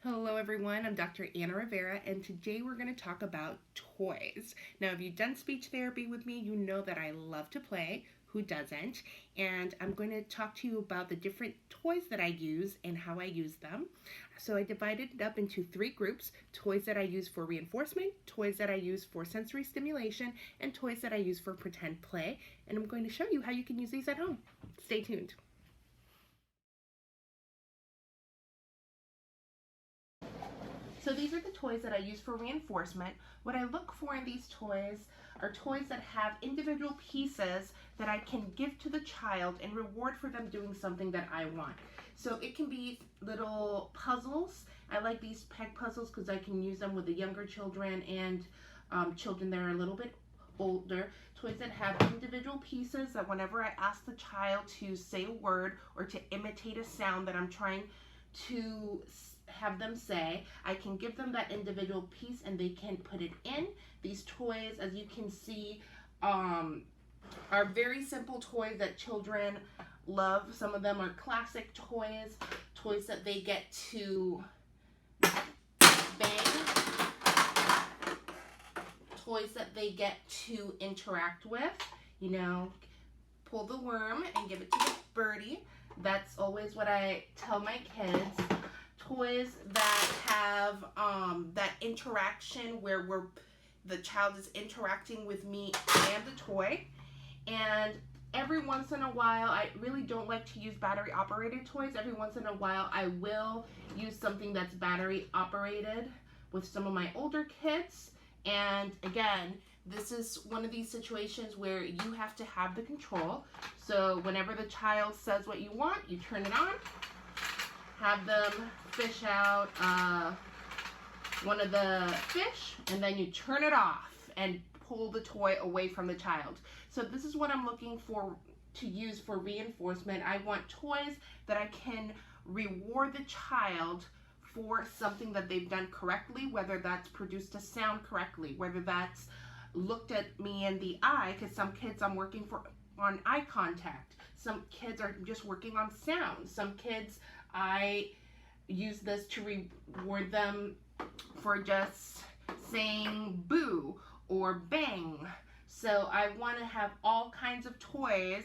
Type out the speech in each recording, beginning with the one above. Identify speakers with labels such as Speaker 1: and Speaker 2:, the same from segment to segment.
Speaker 1: Hello everyone, I'm Dr. Anna Rivera and today we're going to talk about toys. Now if you've done speech therapy with me, you know that I love to play. Who doesn't? And I'm going to talk to you about the different toys that I use and how I use them. So I divided it up into three groups: toys that I use for reinforcement, toys that I use for sensory stimulation, and toys that I use for pretend play. And I'm going to show you how you can use these at home. Stay tuned. So these are the toys that I use for reinforcement. What I look for in these toys are toys that have individual pieces that I can give to the child and reward for them doing something that I want. So it can be little puzzles. I like these peg puzzles because I can use them with the younger children and children that are a little bit older. Toys that have individual pieces that whenever I ask the child to say a word or to imitate a sound that I'm trying to have them say, I can give them that individual piece and they can put it in. These toys, as you can see, are very simple toys that children love. Some of them are classic toys, toys that they get to bang, toys that they get to interact with, you know, pull the worm and give it to the birdie. That's always what I tell my kids. Toys that have that interaction where the child is interacting with me and the toy. And every once in a while, I really don't like to use battery operated toys. Every once in a while I will use something that's battery operated with some of my older kids. And again, this is one of these situations where you have to have the control. So whenever the child says what you want, you turn it on, have them fish out one of the fish, and then you turn it off and pull the toy away from the child. So this is what I'm looking for to use for reinforcement. I want toys that I can reward the child for something that they've done correctly, whether that's produced a sound correctly, whether that's looked at me in the eye, because some kids I'm working on eye contact. Some kids are just working on sound. Some kids I use this to reward them for just saying boo or bang. So I want to have all kinds of toys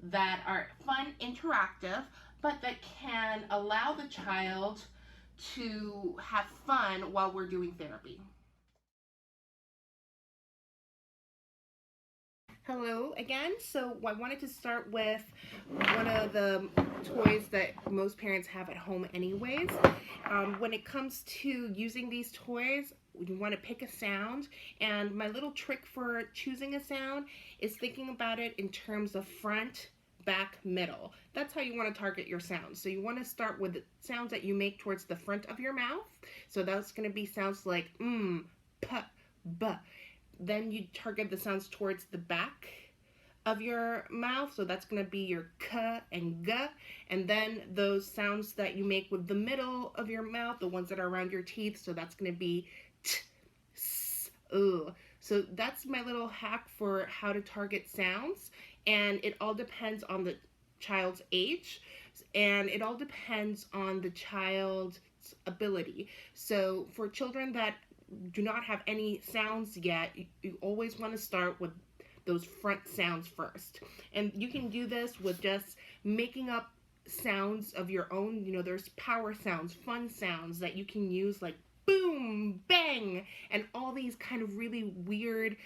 Speaker 1: that are fun, interactive, but that can allow the child to have fun while we're doing therapy. Hello again. So I wanted to start with one of the toys that most parents have at home anyways. When it comes to using these toys, you want to pick a sound, and my little trick for choosing a sound is thinking about it in terms of front, back, middle. That's how you want to target your sounds. So you want to start with the sounds that you make towards the front of your mouth. So that's going to be sounds like p, b. Then you target the sounds towards the back of your mouth, so that's going to be your k and g. And then those sounds that you make with the middle of your mouth, the ones that are around your teeth, so that's going to be t, s, So that's my little hack for how to target sounds, and it all depends on the child's age, and it all depends on the child's ability. So for children that do not have any sounds yet, you always want to start with those front sounds first. And you can do this with just making up sounds of your own. You know, there's power sounds, fun sounds that you can use, like boom, bang, and all these kind of really weird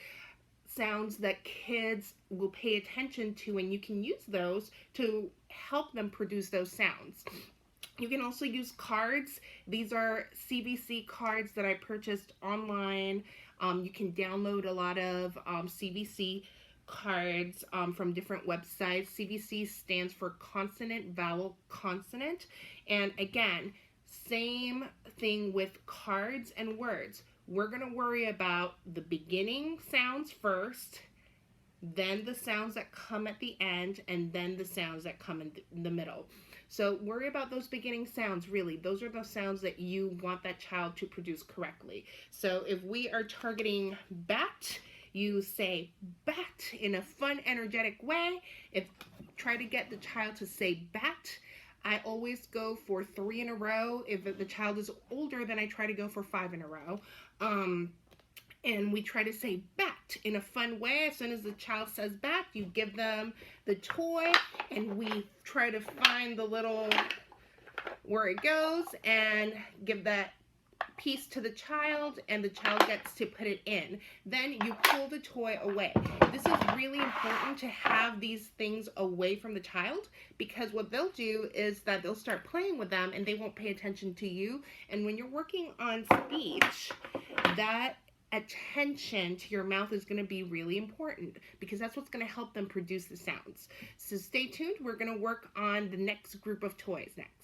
Speaker 1: sounds that kids will pay attention to, and you can use those to help them produce those sounds. You can also use cards. These are CVC cards that I purchased online. You can download a lot of CVC cards from different websites. CVC stands for consonant, vowel, consonant. And again, same thing with cards and words. We're going to worry about the beginning sounds first, then the sounds that come at the end, and then the sounds that come in the middle. So worry about those beginning sounds, really. Those are the sounds that you want that child to produce correctly. So if we are targeting bat, you say bat in a fun, energetic way. Try to get the child to say bat I always go for 3 in a row. If the child is older, then I try to go for 5 in a row. And we try to say bat in a fun way. As soon as the child says bat, you give them the toy, and we try to find the little where it goes and give that piece to the child, and the child gets to put it in. Then you pull the toy away. This is really important to have these things away from the child, because what they'll do is that they'll start playing with them and they won't pay attention to you. And when you're working on speech, that attention to your mouth is going to be really important, because that's what's going to help them produce the sounds. So stay tuned. We're going to work on the next group of toys next.